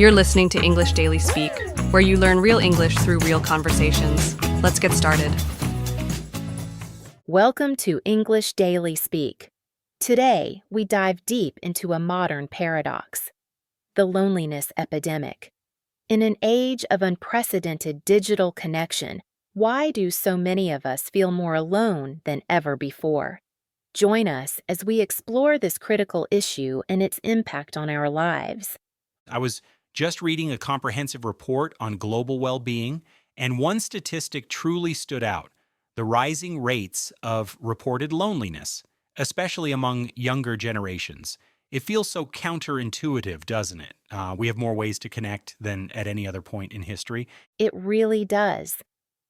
You're listening to English Daily Speak, where you learn real English through real conversations. Let's get started. Welcome to English Daily Speak. Today, we dive deep into a modern paradox: the loneliness epidemic. In an age of unprecedented digital connection, why do so many of us feel more alone than ever before? Join us as we explore this critical issue and its impact on our lives. I was just reading a comprehensive report on global well-being, and one statistic truly stood out: the rising rates of reported loneliness, especially among younger generations. It feels so counterintuitive, doesn't it? We have more ways to connect than at any other point in history. It really does.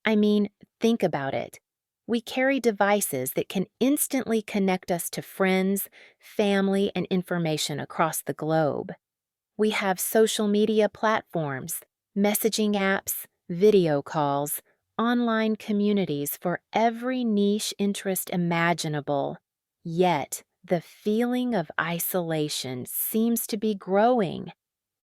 I mean, think about it. We carry devices that can instantly connect us to friends, family, and information across the globe. We have social media platforms, messaging apps, video calls, online communities for every niche interest imaginable. Yet, the feeling of isolation seems to be growing.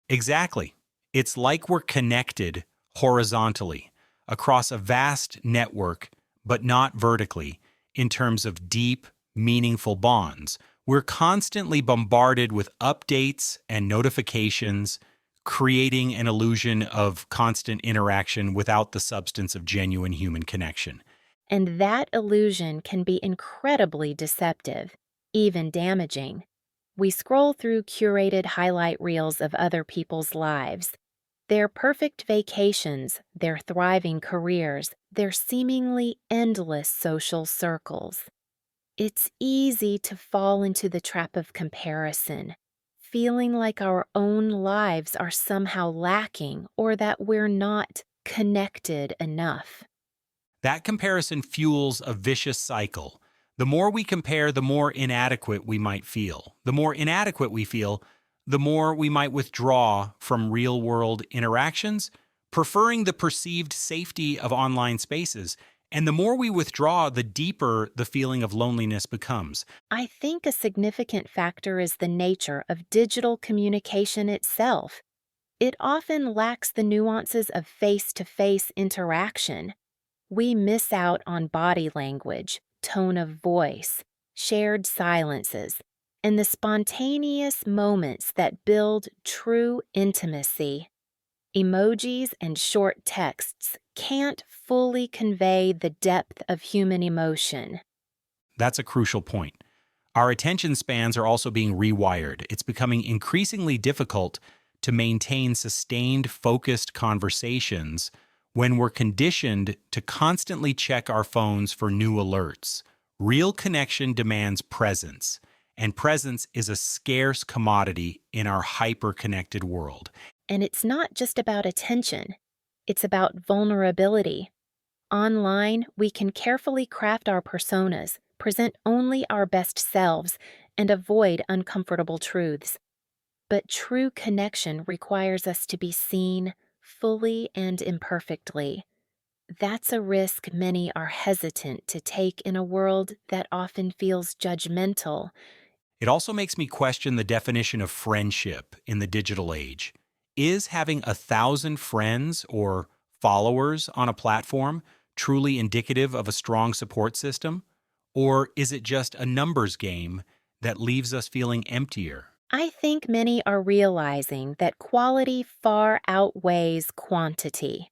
Exactly. It's like we're connected horizontally across a vast network, but not vertically in terms of deep, meaningful bonds. We're constantly bombarded with updates and notifications, creating an illusion of constant interaction without the substance of genuine human connection. And that illusion can be incredibly deceptive, even damaging. We scroll through curated highlight reels of other people's lives. Their perfect vacations, their thriving careers, their seemingly endless social circles. It's easy to fall into the trap of comparison, feeling like our own lives are somehow lacking or that we're not connected enough. That comparison fuels a vicious cycle. The more we compare, the more inadequate we might feel. The more inadequate we feel, the more we might withdraw from real-world interactions, preferring the perceived safety of online spaces. And the more we withdraw, the deeper the feeling of loneliness becomes. I think a significant factor is the nature of digital communication itself. It often lacks the nuances of face-to-face interaction. We miss out on body language, tone of voice, shared silences, and the spontaneous moments that build true intimacy. Emojis and short texts can't fully convey the depth of human emotion. That's a crucial point. Our attention spans are also being rewired. It's becoming increasingly difficult to maintain sustained, focused conversations when we're conditioned to constantly check our phones for new alerts. Real connection demands presence, and presence is a scarce commodity in our hyper-connected world. And it's not just about attention, it's about vulnerability. Online, we can carefully craft our personas, present only our best selves, and avoid uncomfortable truths. But true connection requires us to be seen fully and imperfectly. That's a risk many are hesitant to take in a world that often feels judgmental. It also makes me question the definition of friendship in the digital age. Is having 1,000 friends or followers on a platform truly indicative of a strong support system? Or is it just a numbers game that leaves us feeling emptier? I think many are realizing that quality far outweighs quantity.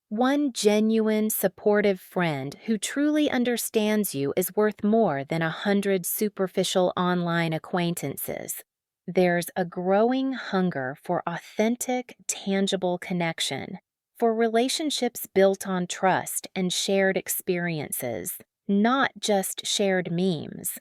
One genuine, supportive friend who truly understands you is worth more than 100 superficial online acquaintances. There's a growing hunger for authentic, tangible connection, for relationships built on trust and shared experiences, not just shared memes.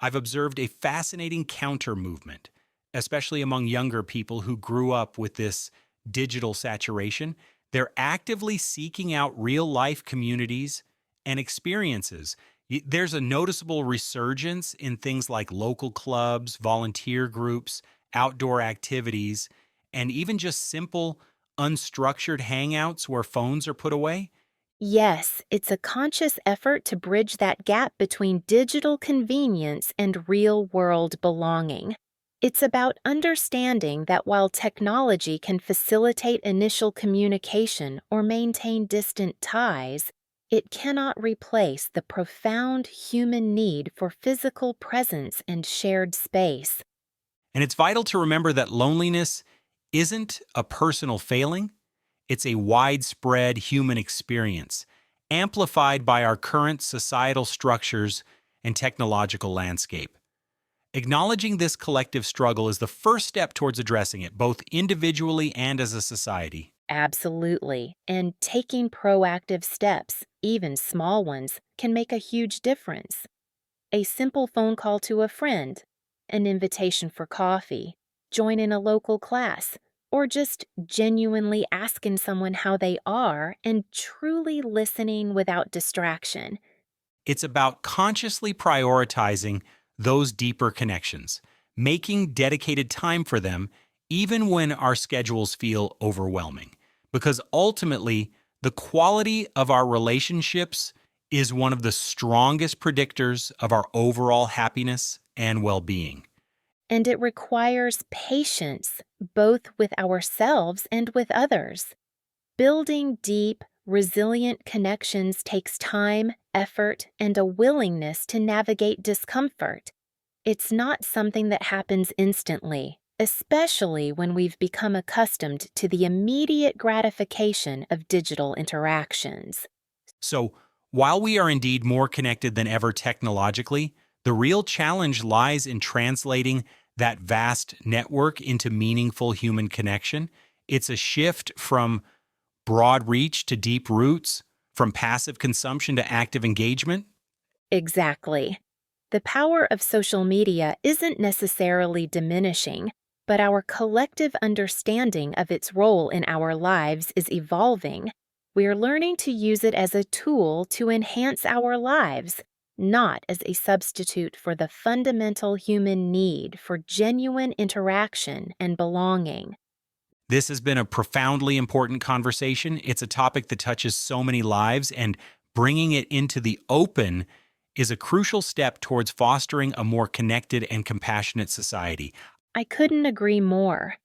I've observed a fascinating counter movement, especially among younger people who grew up with this digital saturation. They're actively seeking out real life communities and experiences. There's a noticeable resurgence in things like local clubs, volunteer groups, outdoor activities, and even just simple, unstructured hangouts where phones are put away. Yes, it's a conscious effort to bridge that gap between digital convenience and real-world belonging. It's about understanding that while technology can facilitate initial communication or maintain distant ties, it cannot replace the profound human need for physical presence and shared space. And it's vital to remember that loneliness isn't a personal failing, it's a widespread human experience, amplified by our current societal structures and technological landscape. Acknowledging this collective struggle is the first step towards addressing it, both individually and as a society. Absolutely. And taking proactive steps, even small ones, can make a huge difference. A simple phone call to a friend, an invitation for coffee, join in a local class, or just genuinely asking someone how they are and truly listening without distraction. It's about consciously prioritizing those deeper connections, making dedicated time for them, even when our schedules feel overwhelming. Because ultimately, the quality of our relationships is one of the strongest predictors of our overall happiness and well being. And it requires patience, both with ourselves and with others. Building deep, resilient connections takes time, effort, and a willingness to navigate discomfort. It's not something that happens instantly, especially when we've become accustomed to the immediate gratification of digital interactions. So, while we are indeed more connected than ever technologically, the real challenge lies in translating that vast network into meaningful human connection. It's a shift from broad reach to deep roots, from passive consumption to active engagement. Exactly. The power of social media isn't necessarily diminishing, but our collective understanding of its role in our lives is evolving. We're learning to use it as a tool to enhance our lives, not as a substitute for the fundamental human need for genuine interaction and belonging. This has been a profoundly important conversation. It's a topic that touches so many lives, and bringing it into the open is a crucial step towards fostering a more connected and compassionate society. I couldn't agree more.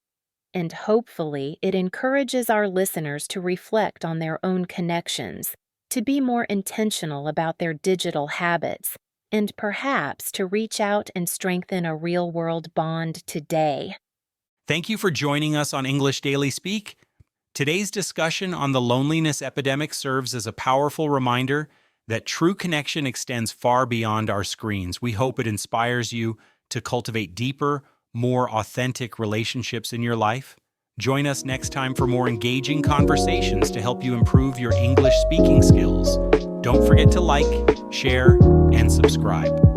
And hopefully, it encourages our listeners to reflect on their own connections, to be more intentional about their digital habits, and perhaps to reach out and strengthen a real world bond today. Thank you for joining us on English Daily Speak. Today's discussion on the loneliness epidemic serves as a powerful reminder that true connection extends far beyond our screens. We hope it inspires you to cultivate deeper, more authentic relationships in your life. Join us next time for more engaging conversations to help you improve your English speaking skills. Don't forget to like, share, and subscribe.